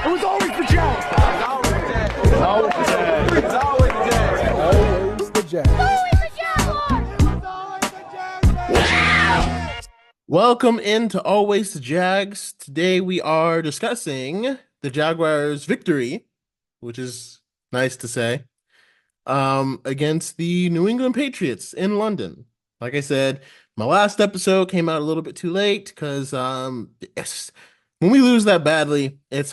It was always the Jags. It's always the Jags. It's always the Jags. Always the Jags. Welcome into Always the Jags. Today we are discussing the Jaguars' victory, which is nice to say, against the New England Patriots in London. Like I said, my last episode came out a little bit too late because when we lose that badly, it's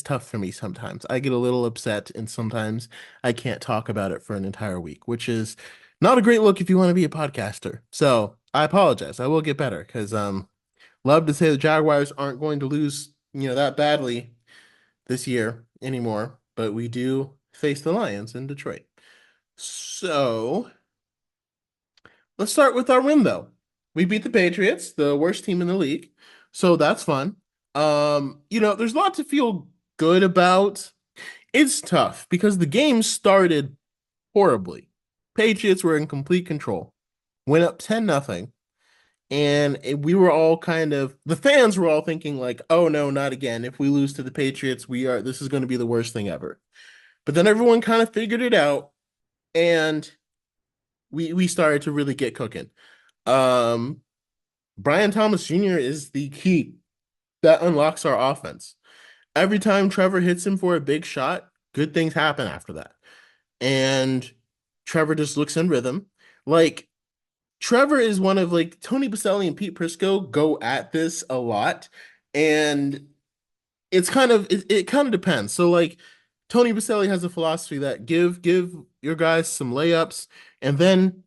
tough for me sometimes. I get a little upset, and sometimes I can't talk about it for an entire week, which is not a great look if you want to be a podcaster. So I apologize. I will get better because love to say the Jaguars aren't going to lose, that badly this year anymore, but we do face the Lions in Detroit. So let's start with our win, though. We beat the Patriots, the worst team in the league. So that's fun. There's a lot to feel good about. It's tough because the game started horribly. Patriots were in complete control. Went up 10-0. And we were all the fans were all thinking like, oh no, not again. If we lose to the Patriots, this is going to be the worst thing ever. But then everyone kind of figured it out and we started to really get cooking. Um, Brian Thomas Jr. is the key that unlocks our offense. Every time Trevor hits him for a big shot, good things happen after that. And Trevor just looks in rhythm. Like Trevor is one of Tony Baselli and Pete Prisco go at this a lot, and it kind of depends. So Tony Baselli has a philosophy that give your guys some layups and then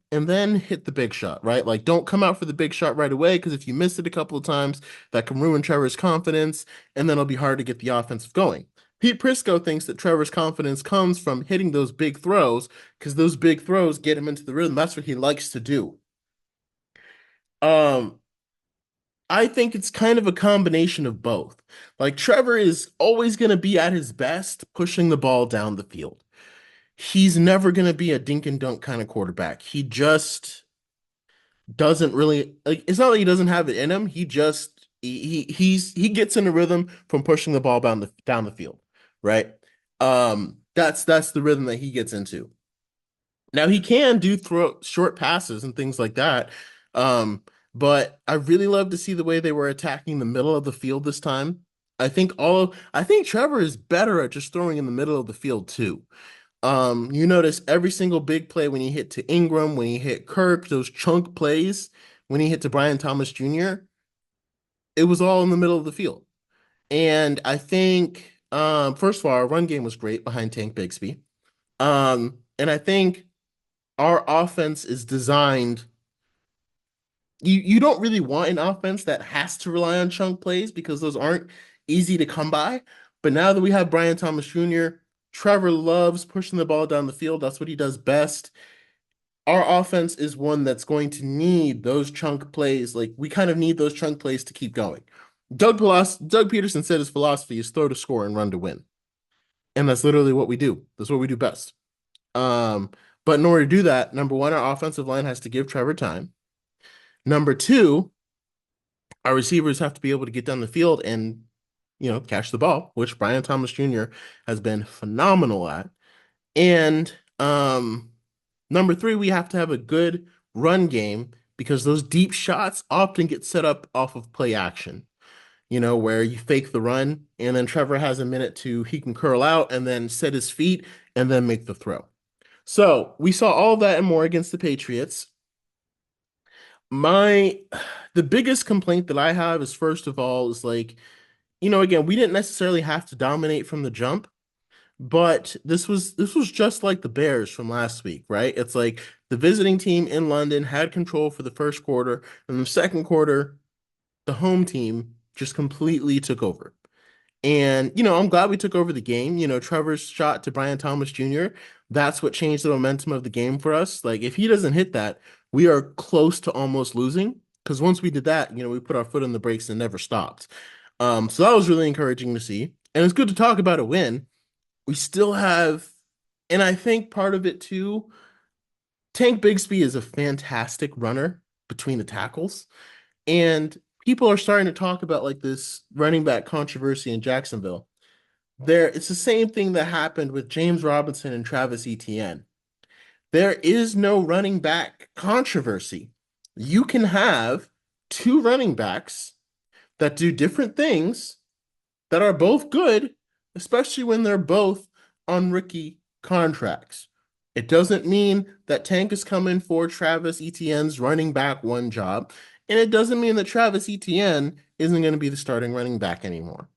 hit the big shot, right? Like don't come out for the big shot right away because if you miss it a couple of times, that can ruin Trevor's confidence, and then it'll be hard to get the offensive going. Pete Prisco thinks that Trevor's confidence comes from hitting those big throws because those big throws get him into the rhythm. That's what he likes to do. Um, I think it's kind of a combination of both. Like Trevor is always going to be at his best pushing the ball down the field. He's never going to be a dink and dunk kind of quarterback. He just doesn't really like it's not that he doesn't have it in him. He gets in a rhythm from pushing the ball down the field, right? That's the rhythm that he gets into. Now he can do throw short passes and things like that. Um, but I really love to see the way they were attacking the middle of the field this time. I think Trevor is better at just throwing in the middle of the field too. You notice every single big play when he hit to Ingram, when he hit Kirk, those chunk plays, when he hit to Brian Thomas Jr., it was all in the middle of the field. And I think first of all, our run game was great behind Tank Bigsby. And I think our offense is designed. You don't really want an offense that has to rely on chunk plays because those aren't easy to come by. But now that we have Brian Thomas Jr., Trevor loves pushing the ball down the field. That's what he does best. Our offense is one that's going to need those chunk plays. Like we kind of need those chunk plays to keep going. Doug Peterson said his philosophy is throw to score and run to win. And that's literally what we do. That's what we do best. Um, but in order to do that, number one, our offensive line has to give Trevor time. Number two, our receivers have to be able to get down the field and, catch the ball, which Brian Thomas Jr. has been phenomenal at. And number three, we have to have a good run game because those deep shots often get set up off of play action, where you fake the run and then Trevor has a minute he can curl out and then set his feet and then make the throw. So we saw all that and more against the Patriots. My the biggest complaint that I have is first of all is again, we didn't necessarily have to dominate from the jump, but this was just like the Bears from last week, right? It's like the visiting team in London had control for the first quarter, and the second quarter, the home team just completely took over. And, I'm glad we took over the game. Trevor's shot to Brian Thomas Jr., that's what changed the momentum of the game for us. Like, if he doesn't hit that, we are close to almost losing. Because once we did that, we put our foot on the brakes and never stopped. So that was really encouraging to see. And it's good to talk about a win. We still have, and I think part of it too, Tank Bigsby is a fantastic runner between the tackles. And people are starting to talk about this running back controversy in Jacksonville. it's the same thing that happened with James Robinson and Travis Etienne. There is no running back controversy. You can have two running backs that do different things that are both good, especially when they're both on rookie contracts. It doesn't mean that Tank is coming for Travis Etienne's running back one job, and it doesn't mean that Travis Etienne isn't going to be the starting running back anymore.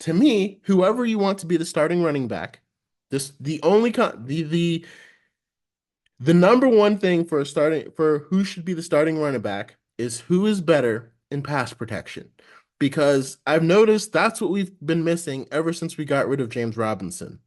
To me, whoever you want to be the starting running back, this the only the number one thing for who should be the starting running back is who is better in pass protection. Because I've noticed that's what we've been missing ever since we got rid of James Robinson.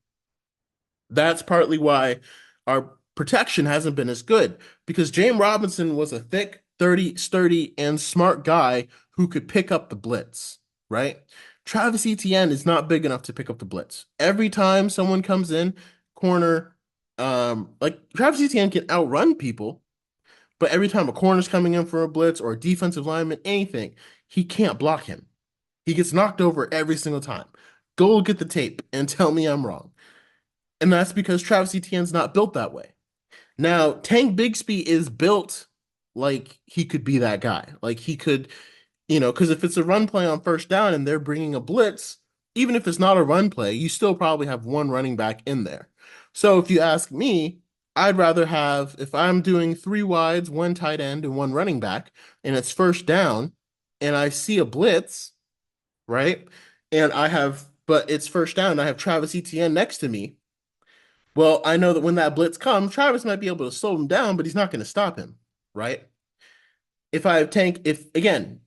That's partly why our protection hasn't been as good because James Robinson was a thick, 30, sturdy, and smart guy who could pick up the blitz, right? Travis Etienne is not big enough to pick up the blitz. Every time someone comes in, corner, like Travis Etienne can outrun people, but every time a corner's coming in for a blitz or a defensive lineman, anything, he can't block him. He gets knocked over every single time. Go look at the tape and tell me I'm wrong. And that's because Travis Etienne's not built that way. Now, Tank Bigsby is built like he could be that guy. Like he could, because if it's a run play on first down and they're bringing a blitz, even if it's not a run play, you still probably have one running back in there. So if you ask me, I'd rather have, if I'm doing three wides, one tight end, and one running back, and it's first down, and I see a blitz, right? But it's first down, and I have Travis Etienne next to me. Well, I know that when that blitz comes, Travis might be able to slow him down, but he's not going to stop him, right? If I have Tank, if again,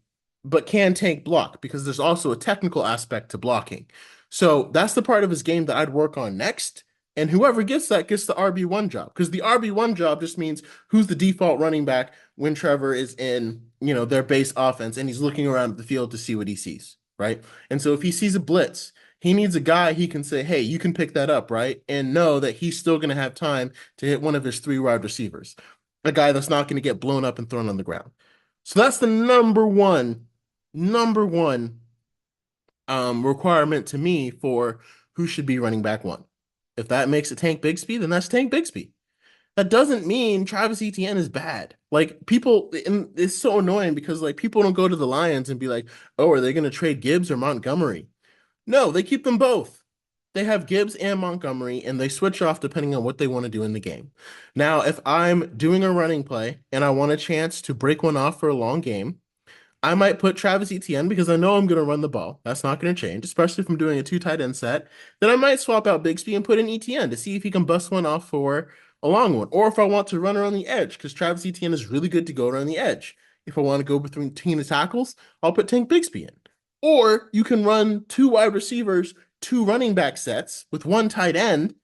but can Tank block? Because there's also a technical aspect to blocking. So that's the part of his game that I'd work on next. And whoever gets that gets the RB1 job. Because the RB1 job just means who's the default running back when Trevor is in, their base offense and he's looking around the field to see what he sees, right? And so if he sees a blitz, he needs a guy he can say, hey, you can pick that up, right? And know that he's still going to have time to hit one of his three wide receivers, a guy that's not going to get blown up and thrown on the ground. So that's the number one requirement to me for who should be running back one. If that makes it Tank Bigsby, then that's Tank Bigsby. That doesn't mean Travis Etienne is bad. Like people, and it's so annoying because like people don't go to the Lions and be like, oh, are they going to trade Gibbs or Montgomery? No, they keep them both. They have Gibbs and Montgomery, and they switch off depending on what they want to do in the game. Now, if I'm doing a running play and I want a chance to break one off for a long game, I might put Travis Etienne because I know I'm going to run the ball. That's not going to change, especially if I'm doing a two tight end set. Then I might swap out Bigsby and put in Etienne to see if he can bust one off for a long one. Or if I want to run around the edge, because Travis Etienne is really good to go around the edge. If I want to go between the tackles, I'll put Tank Bigsby in. Or you can run two wide receivers, two running back sets with one tight end,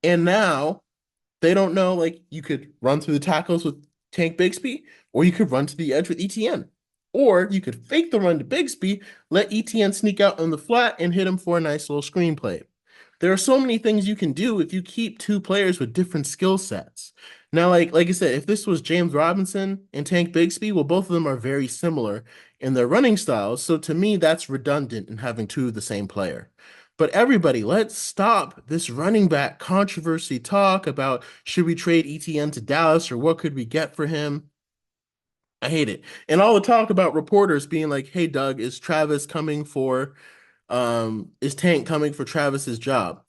and now they don't know, like you could run through the tackles with Tank Bigsby, or you could run to the edge with Etienne. Or you could fake the run to Bigsby, let Etienne sneak out on the flat and hit him for a nice little screenplay. There are so many things you can do if you keep two players with different skill sets. Now, like I said, if this was James Robinson and Tank Bigsby, well, both of them are very similar in their running styles. So to me, that's redundant in having two of the same player. But everybody, let's stop this running back controversy talk about should we trade Etienne to Dallas or what could we get for him? I hate it. And all the talk about reporters being like, hey, Doug, is Tank coming for Travis's job?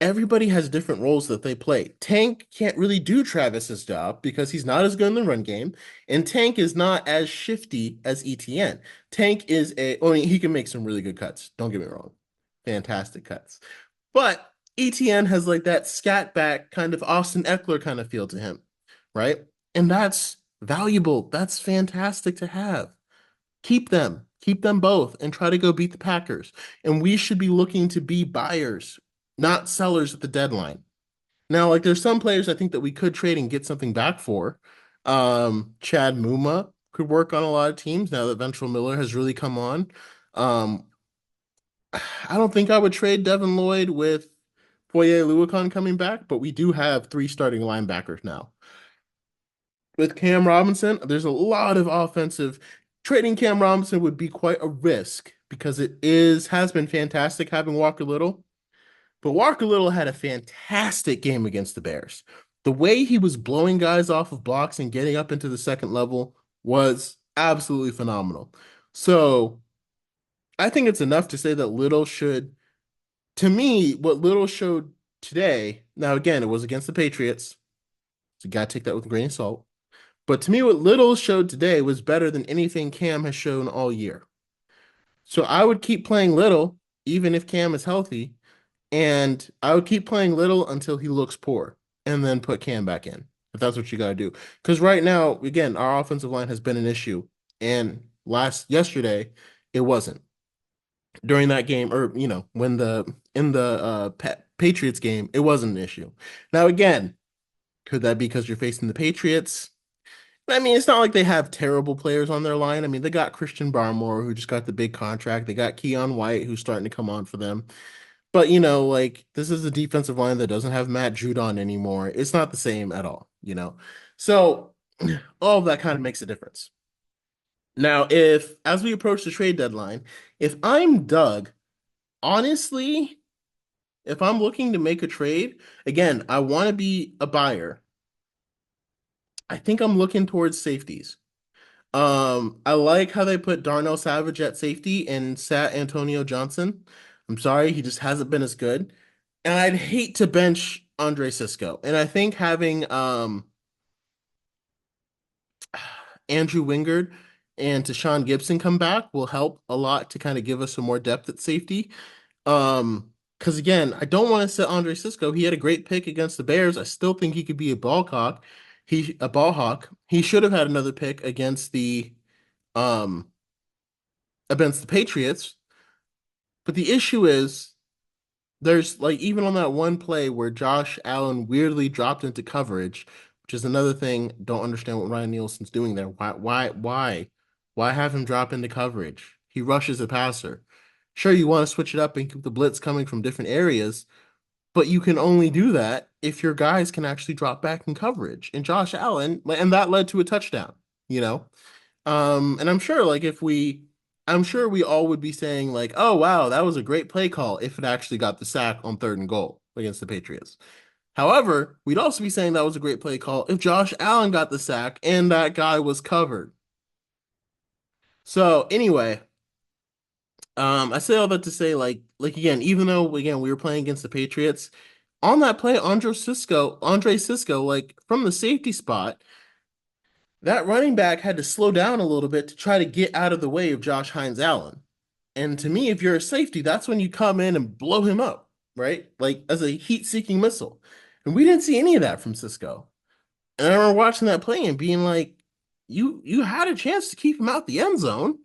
Everybody has different roles that they play. Tank can't really do Travis's job because he's not as good in the run game, and Tank is not as shifty as Etienne. He can make some really good cuts. Don't get me wrong. Fantastic cuts. But Etienne has like that scat back kind of Austin Eckler kind of feel to him, right? And that's valuable. That's fantastic to have. Keep them. Keep them both and try to go beat the Packers. And we should be looking to be buyers, not sellers at the deadline. Now, like there's some players I think that we could trade and get something back for. Chad Muma could work on a lot of teams now that Ventrell Miller has really come on. Um, I don't think I would trade Devin Lloyd with Foye Oluokun coming back, but we do have three starting linebackers now. With Cam Robinson, there's a lot of offensive. Trading Cam Robinson would be quite a risk because has been fantastic having Walker Little. But Walker Little had a fantastic game against the Bears. The way he was blowing guys off of blocks and getting up into the second level was absolutely phenomenal. So I think it's enough to say that Little should, to me, what Little showed today, now again, it was against the Patriots, so you gotta take that with a grain of salt. But to me, what Little showed today was better than anything Cam has shown all year. So I would keep playing Little, even if Cam is healthy, and I would keep playing Little until he looks poor, and then put Cam back in, if that's what you got to do. Because right now, again, our offensive line has been an issue, and yesterday, it wasn't. During that game, or when the in the Patriots game, it wasn't an issue. Now again, could that be because you're facing the Patriots? I mean, it's not like they have terrible players on their line. I mean, they got Christian Barmore, who just got the big contract. They got Keon White, who's starting to come on for them. But like this is a defensive line that doesn't have Matt Judon anymore. It's not the same at all. So all of that kind of makes a difference. Now, if as we approach the trade deadline, if I'm Doug, honestly, if I'm looking to make a trade, again, I want to be a buyer. I think I'm looking towards safeties. I like how they put Darnell Savage at safety and sat Antonio Johnson. I'm sorry, he just hasn't been as good. And I'd hate to bench Andre Cisco. And I think having Andrew Wingard and Tashawn Gibson come back will help a lot to kind of give us some more depth at safety. Because again, I don't want to sit Andre Cisco. He had a great pick against the Bears. I still think he could be a ball hawk. A ball hawk. He should have had another pick um against the Patriots. But the issue is there's like even on that one play where Josh Allen weirdly dropped into coverage, which is another thing. Don't understand what Ryan Nielsen's doing there. Why have him drop into coverage? He rushes a passer. Sure, you want to switch it up and keep the blitz coming from different areas, but you can only do that if your guys can actually drop back in coverage. And Josh Allen, and that led to a touchdown, you know? And I'm sure we all would be saying like, oh wow, that was a great play call if it actually got the sack on 3rd and goal against the Patriots. However, we'd also be saying that was a great play call if Josh Allen got the sack and that guy was covered. So anyway, I say all that to say like again, even though again we were playing against the Patriots, on that play, Andre Cisco, like from the safety spot, that running back had to slow down a little bit to try to get out of the way of Josh Hines Allen. And to me, if you're a safety, that's when you come in and blow him up, right? Like as a heat-seeking missile. And we didn't see any of that from Cisco. And I remember watching that play and being like, you had a chance to keep him out the end zone.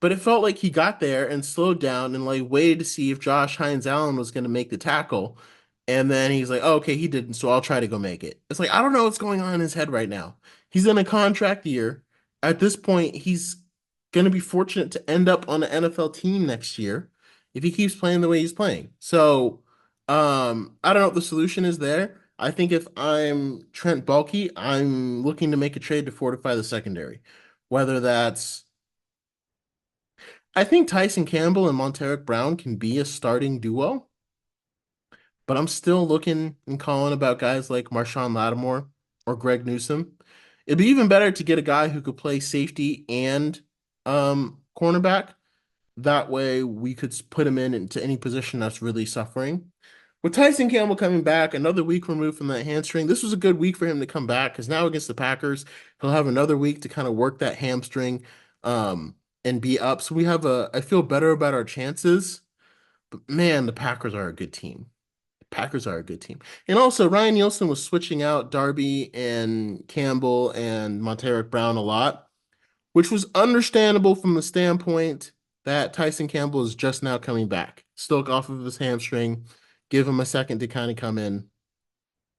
But it felt like he got there and slowed down and like waited to see if Josh Hines Allen was going to make the tackle. And then he's like, oh, okay, he didn't, so I'll try to go make it. It's like, I don't know what's going on in his head right now. He's in a contract year. At this point, he's going to be fortunate to end up on an NFL team next year if he keeps playing the way he's playing. So, I don't know what the solution is there. I think if I'm Trent Baalke, I'm looking to make a trade to fortify the secondary. Whether that's I think Tyson Campbell and Monteric Brown can be a starting duo, but I'm still looking and calling about guys like Marshawn Lattimore or Greg Newsome. It'd be even better to get a guy who could play safety and cornerback. That way we could put him into any position that's really suffering. With Tyson Campbell coming back, another week removed from that hamstring, this was a good week for him to come back because now against the Packers, he'll have another week to kind of work that hamstring and be up. So I feel better about our chances. But man, the Packers are a good team. The Packers are a good team. And also, Ryan Nielsen was switching out Darby and Campbell and Monteric Brown a lot, which was understandable from the standpoint that Tyson Campbell is just now coming back, still off of his hamstring. Give him a second to kind of come in.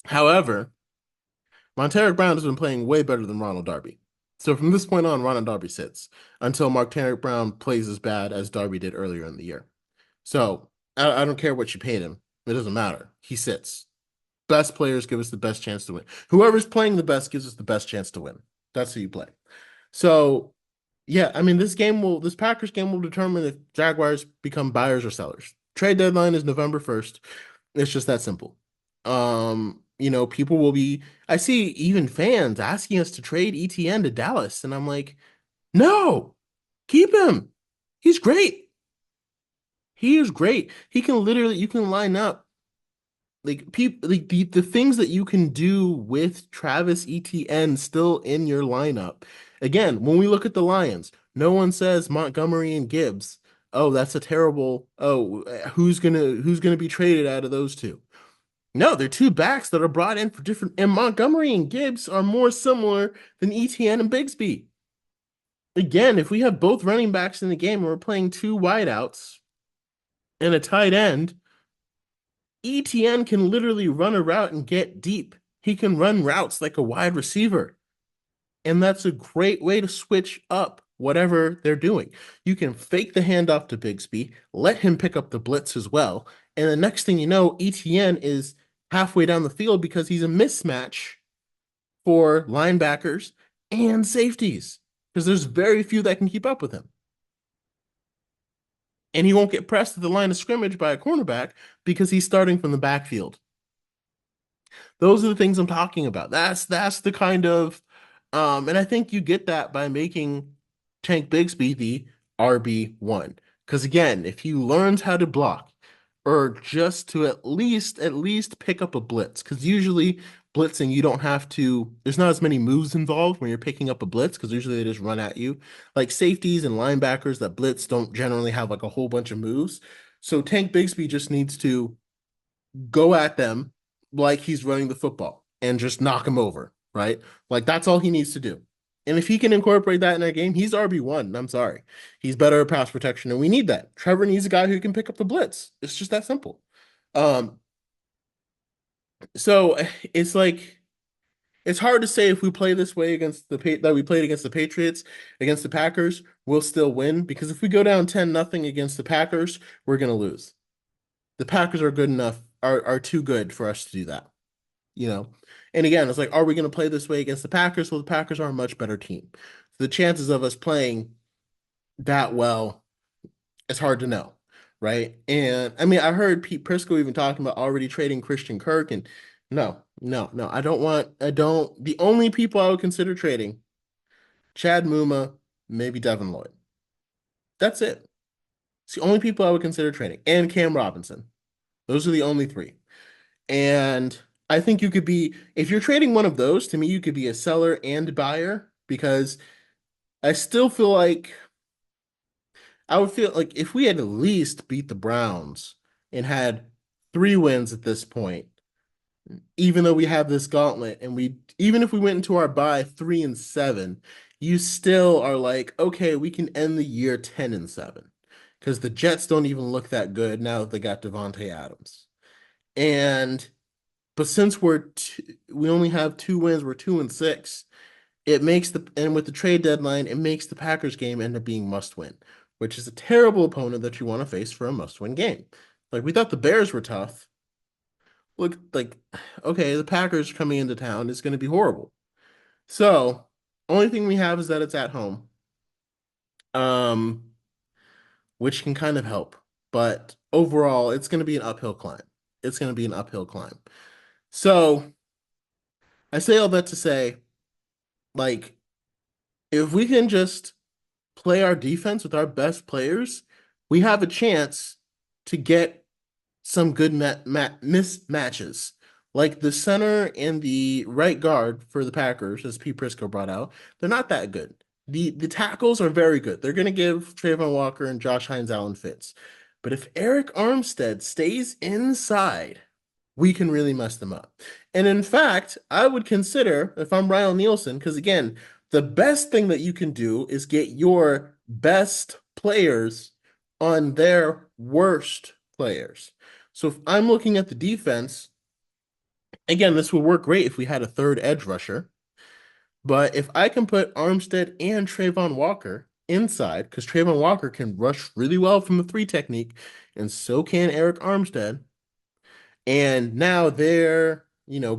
However, Monteric Brown has been playing way better than Ronald Darby. So from this point on, Ronald Darby sits until Monteric Brown plays as bad as Darby did earlier in the year. So I don't care what you paid him. It doesn't matter. He sits. Best players give us the best chance to win. Whoever's playing the best gives us the best chance to win. That's who you play. So Yeah, I mean this Packers game will determine if Jaguars become buyers or sellers. Trade deadline is November 1st. It's just that simple. People will be I see even fans asking us to trade ETN to Dallas, and I'm like, no, keep him. He's great. He is great. He can literally you can line up like people like the things that you can do with Travis Etienne still in your lineup. Again, when we look at the Lions, no one says Montgomery and Gibbs. Oh, that's a terrible. Oh, who's gonna be traded out of those two? No, they're two backs that are brought in for different. And Montgomery and Gibbs are more similar than Etienne and Bigsby. Again, if we have both running backs in the game and we're playing two wideouts and a tight end, ETN can literally run a route and get deep. He can run routes like a wide receiver. And that's a great way to switch up whatever they're doing. You can fake the handoff to Bigsby, let him pick up the blitz as well. And the next thing you know, ETN is halfway down the field because he's a mismatch for linebackers and safeties because there's very few that can keep up with him. And he won't get pressed at the line of scrimmage by a cornerback because he's starting from the backfield. Those are the things I'm talking about. That's the kind of and I think you get that by making Tank Bigsby the RB1. Because again, if he learns how to block or just to at least pick up a blitz, because usually blitzing you don't have to there's not as many moves involved when you're picking up a blitz because usually they just run at you. Like safeties and linebackers that blitz don't generally have like a whole bunch of moves. So Tank Bigsby just needs to go at them like he's running the football and just knock him over, right? Like that's all he needs to do. And if he can incorporate that in our game, he's RB1. I'm sorry. He's better at pass protection, and we need that. Trevor needs a guy who can pick up the blitz. It's just that simple. Um, so it's like it's hard to say if we play this way against that we played against the Patriots, against the Packers, we'll still win because if we go down 10-0 against the Packers, we're gonna lose. The Packers are good enough, are too good for us to do that, you know. And again, it's like, are we going to play this way against the Packers? Well, the Packers are a much better team. The chances of us playing that well, it's hard to know, right? And I mean, I heard Pete Prisco even talking about already trading Christian Kirk, and no, no, no, I don't. The only people I would consider trading, Chad Muma, maybe Devin Lloyd. That's it. It's the only people I would consider trading, and Cam Robinson. Those are the only three. And I think you could be, if you're trading one of those, to me, you could be a seller and buyer because I still feel like I would feel like if we had at least beat the Browns and had 3 wins at this point, even though we have this gauntlet and even if we went into our bye 3-7, you still are like, okay, we can end the year 10-7 because the Jets don't even look that good now that they got Devontae Adams. And But since we only have 2 wins, we're 2-6. It makes and with the trade deadline, it makes the Packers game end up being must win, which is a terrible opponent that you want to face for a must win game. Like we thought the Bears were tough. Look, like okay, the Packers coming into town is going to be horrible. So, only thing we have is that it's at home, um, which can kind of help. But overall, it's going to be an uphill climb. It's going to be an uphill climb. So, I say all that to say, like, if we can just play our defense with our best players, we have a chance to get some good mismatches. Like the center and the right guard for the Packers, as Pete Prisco brought out, they're not that good. The tackles are very good. They're going to give Trayvon Walker and Josh Hines Allen fits. But if Eric Armstead stays inside, we can really mess them up. And in fact, I would consider, if I'm Ryan Nielsen, because again, the best thing that you can do is get your best players on their worst players. So if I'm looking at the defense, again, this would work great if we had a third edge rusher. But if I can put Armstead and Trayvon Walker inside, because Trayvon Walker can rush really well from the three technique, and so can Eric Armstead. And now their,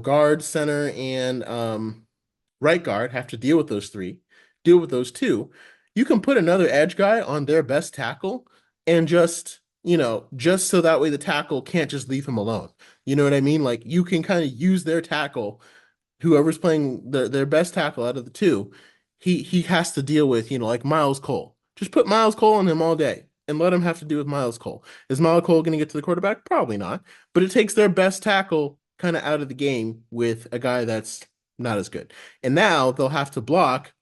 guard, center, and right guard have to deal with those two. you can put another edge guy on their best tackle and just so that way the tackle can't just leave him alone. You know what I mean? Like you can kind of use their tackle, whoever's playing their best tackle out of the two, he has to deal with, like Miles Cole. Just put Miles Cole on him all day and let him have to deal with Miles Cole. Is Miles Cole going to get to the quarterback? Probably not. But it takes their best tackle kind of out of the game with a guy that's not as good. And now they'll have to block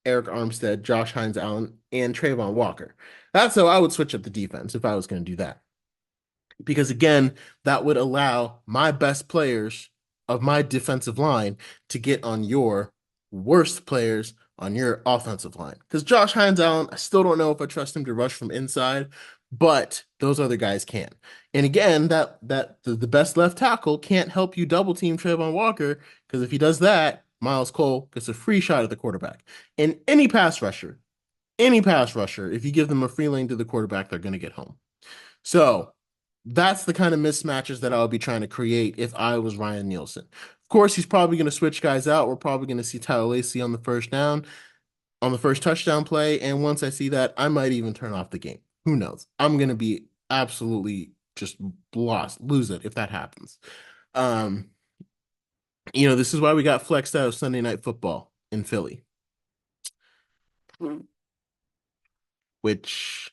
Eric Armstead, Josh Hines Allen, and Trayvon Walker. That's how I would switch up the defense if I was going to do that, because again, that would allow my best players of my defensive line to get on your worst players on your offensive line. Because Josh Hines Allen, I still don't know if I trust him to rush from inside, but those other guys can. And again, the best left tackle can't help you double team Trayvon Walker, because if he does that, Miles Cole gets a free shot at the quarterback. And any pass rusher, if you give them a free lane to the quarterback, they're going to get home. So that's the kind of mismatches that I would be trying to create if I was Ryan Nielsen. Of course, he's probably going to switch guys out. We're probably going to see Tyler Lacey on the first down, on the first touchdown play. And once I see that, I might even turn off the game. Who knows? I'm going to be absolutely just lost, lose it if that happens. Um, this is why we got flexed out of Sunday Night Football in Philly, which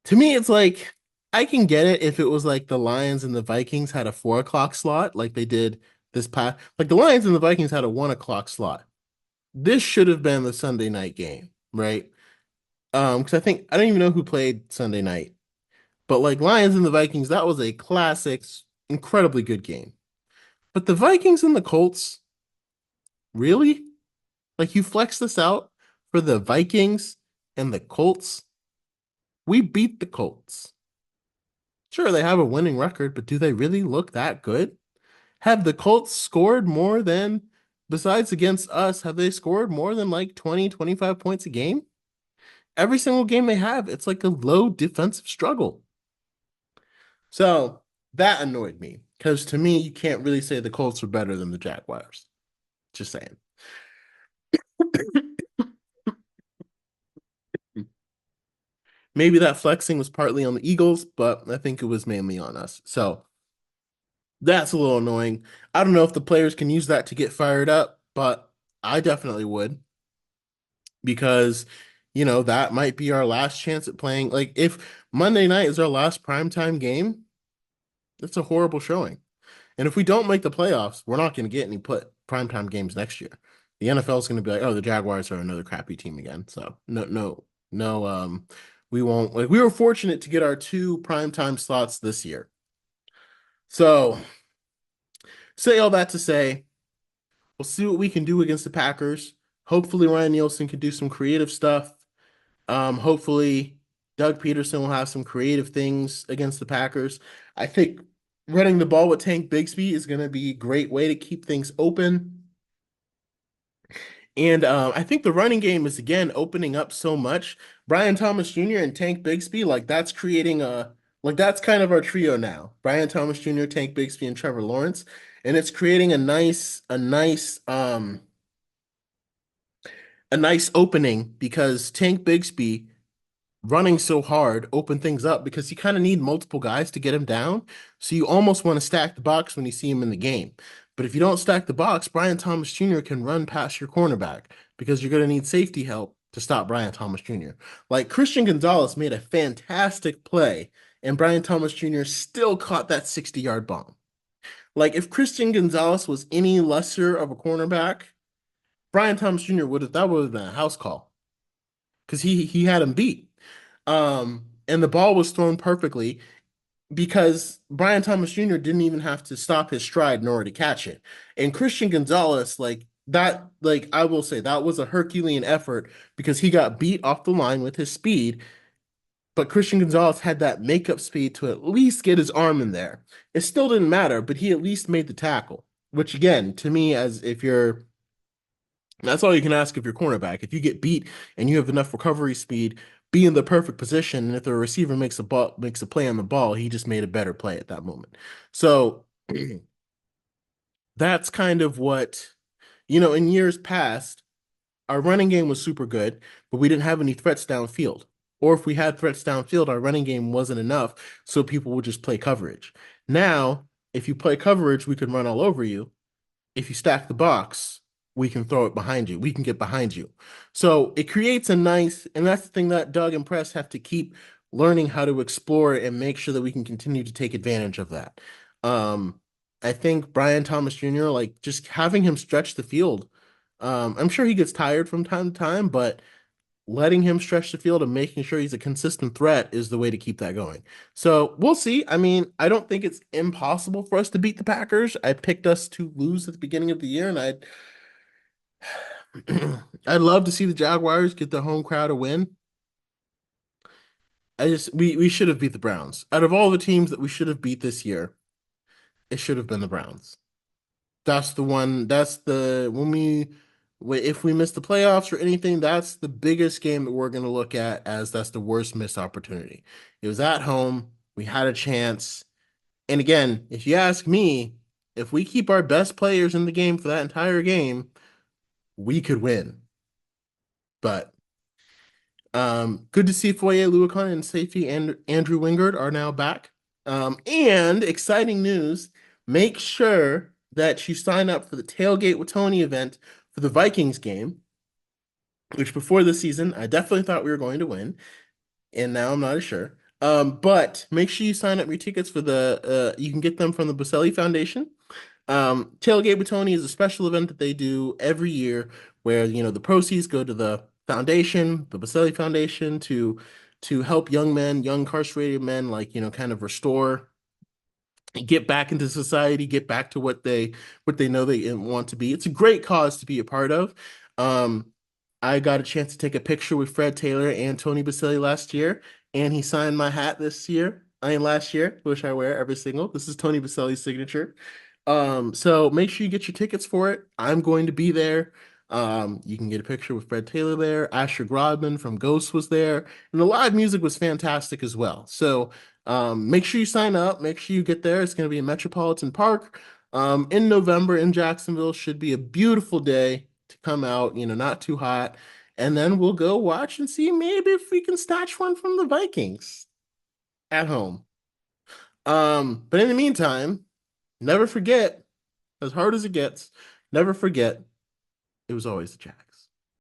to me, it's like I can get it if it was like the Lions and the Vikings had a 4 o'clock slot, like they did this past. Like the Lions and the Vikings had a 1 o'clock slot. This should have been the Sunday night game, right? Because I don't even know who played Sunday night, but like Lions and the Vikings, that was a classic, incredibly good game. But the Vikings and the Colts, really? Like you flex this out for the Vikings and the Colts? We beat the Colts. Sure, they have a winning record, but do they really look that good? Have the Colts scored more than, besides against us, have they scored more than like 20, 25 points a game? Every single game they have, it's like a low defensive struggle. So that annoyed me because to me, you can't really say the Colts are better than the Jaguars. Just saying. Maybe that flexing was partly on the Eagles, but I think it was mainly on us. So that's a little annoying. I don't know if the players can use that to get fired up, but I definitely would, because that might be our last chance at playing. Like if Monday night is our last primetime game, that's a horrible showing. And if we don't make the playoffs, we're not going to get any primetime games next year. The NFL is going to be like, oh, the Jaguars are another crappy team again. So no, no, no. We won't. Like we were fortunate to get our 2 primetime slots this year. So say all that to say, we'll see what we can do against the Packers. Hopefully, Ryan Nielsen can do some creative stuff. Hopefully, Doug Peterson will have some creative things against the Packers. I think running the ball with Tank Bigsby is going to be a great way to keep things open. And I think the running game is again opening up so much. Brian Thomas Jr. and Tank Bigsby, like that's creating that's kind of our trio now. Brian Thomas Jr., Tank Bigsby, and Trevor Lawrence. And it's creating a nice opening because Tank Bigsby running so hard open things up because you kind of need multiple guys to get him down. So you almost want to stack the box when you see him in the game. But if you don't stack the box, Brian Thomas Jr. can run past your cornerback because you're going to need safety help to stop Brian Thomas Jr. Like Christian Gonzalez made a fantastic play, and Brian Thomas Jr. still caught that 60-yard bomb. Like if Christian Gonzalez was any lesser of a cornerback, Brian Thomas Jr. would have been a house call because he had him beat. And the ball was thrown perfectly because Brian Thomas Jr. didn't even have to stop his stride in order to catch it. And Christian Gonzalez, like that, like I will say that was a Herculean effort because he got beat off the line with his speed, but Christian Gonzalez had that makeup speed to at least get his arm in there. It still didn't matter, but he at least made the tackle, which again, to me, as if you're that's all you can ask of your cornerback. If you get beat and you have enough recovery speed, be in the perfect position, and if the receiver makes a play on the ball, he just made a better play at that moment. So that's kind of what, in years past, our running game was super good, but we didn't have any threats downfield. Or if we had threats downfield, our running game wasn't enough, so people would just play coverage. Now, if you play coverage, we can run all over you. If you stack the box, we can throw it behind you. We can get behind you. So it creates a nice, and that's the thing that Doug and Press have to keep learning how to explore and make sure that we can continue to take advantage of that. Um, I think Brian Thomas Jr., like just having him stretch the field, I'm sure he gets tired from time to time, but letting him stretch the field and making sure he's a consistent threat is the way to keep that going. So we'll see. I mean, I don't think it's impossible for us to beat the Packers. I picked us to lose at the beginning of the year, and I'd love to see the Jaguars get the home crowd a win. We should have beat the Browns. Out of all the teams that we should have beat this year, it should have been the Browns. That's the one. That's the when we if we miss the playoffs or anything, that's the biggest game that we're going to look at as that's the worst missed opportunity. It was at home. We had a chance. And again, if you ask me, if we keep our best players in the game for that entire game, we could win. But good to see Foye Oluokun and safety and Andrew Wingard are now back. And exciting news, make sure that you sign up for the Tailgate with Tony event for the Vikings game, which before the season, I definitely thought we were going to win, and now I'm not as sure. But make sure you sign up your tickets for you can get them from the Baselli Foundation. Tailgate with Tony is a special event that they do every year where, the proceeds go to the foundation, the Baselli Foundation, to help young men, young incarcerated men, like, kind of restore, get back into society, get back to what they know they want to be. It's a great cause to be a part of. Um, I got a chance to take a picture with Fred Taylor and Tony Baselli last year, and he signed my hat this year. I mean, last year, which I wear every single. This is Tony Baselli's signature. So make sure you get your tickets for it. I'm going to be there. You can get a picture with Fred Taylor there. Asher Grodman from Ghost was there, and the live music was fantastic as well. So make sure you sign up. Make sure you get there. It's going to be in Metropolitan Park in November in Jacksonville. Should be a beautiful day to come out. Not too hot, and then we'll go watch and see maybe if we can snatch one from the Vikings at home. But in the meantime, never forget, as hard as it gets, never forget, it was always the Jack.